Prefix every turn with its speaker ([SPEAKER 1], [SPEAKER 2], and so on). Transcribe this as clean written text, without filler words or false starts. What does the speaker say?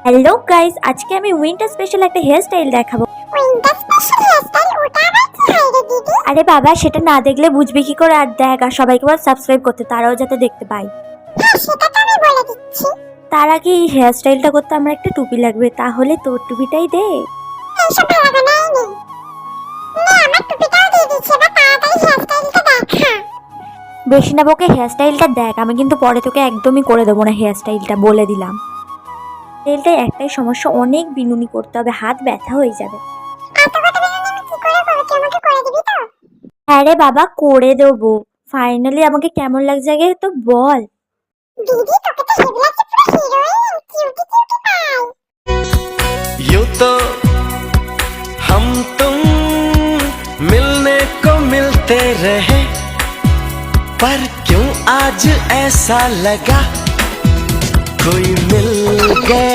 [SPEAKER 1] Hello guys, আজকে আমি winter special একটা হেয়ার স্টাইল দেখাবো।
[SPEAKER 2] উইন্টার স্পেশাল হেয়ারস্টাইল ওটা আবার কি হয় রে দিদি?
[SPEAKER 1] আরে বাবা, সেটা না দেখলে বুঝবি কি করে? আর দেখ, আর সবাইকে বল সাবস্ক্রাইব করতে, তারাও যাতে দেখতে পায়।
[SPEAKER 2] হ্যাঁ সেটা তো আমি বলে দিচ্ছি।
[SPEAKER 1] তার আগে এই হেয়ার স্টাইলটা করতে আমার একটা টুপি লাগবে, তাহলে তোর টুপিটাই দে।
[SPEAKER 2] এইসব ভাগাভাগি নেই। নে আমার টুপিটাও দিয়ে দিচ্ছি, এবার তাড়াতাড়ি হেয়ারস্টাইলটা দেখা।
[SPEAKER 1] বেশি না বকে হেয়ার স্টাইলটা দেখ, আমি কিন্তু পরে তোকে একদমই করে দেবো না হেয়ার স্টাইলটা, বলে দিলাম। স্টাইলটাই একটাই সমস্যা, অনেক বিনুনি করতে হবে, হাত ব্যথা হয়ে যাবে।
[SPEAKER 2] এত কথা বলে আমি কি করে করব? তুই আমাকে করে দিবি তো?
[SPEAKER 1] হ্যাঁ রে বাবা, করে দেবো। ফাইনালি আমাকে কেমন লাগছে আগে তো বল।
[SPEAKER 2] দিদি তোকে তো হেভি লাগছে, পুরো হিরোইন, কিউটি কিউটি পাই।
[SPEAKER 3] यूं तो हम तुम मिलने को मिलते रहे, पर क्यों आज ऐसा लगा कोई मिल गया।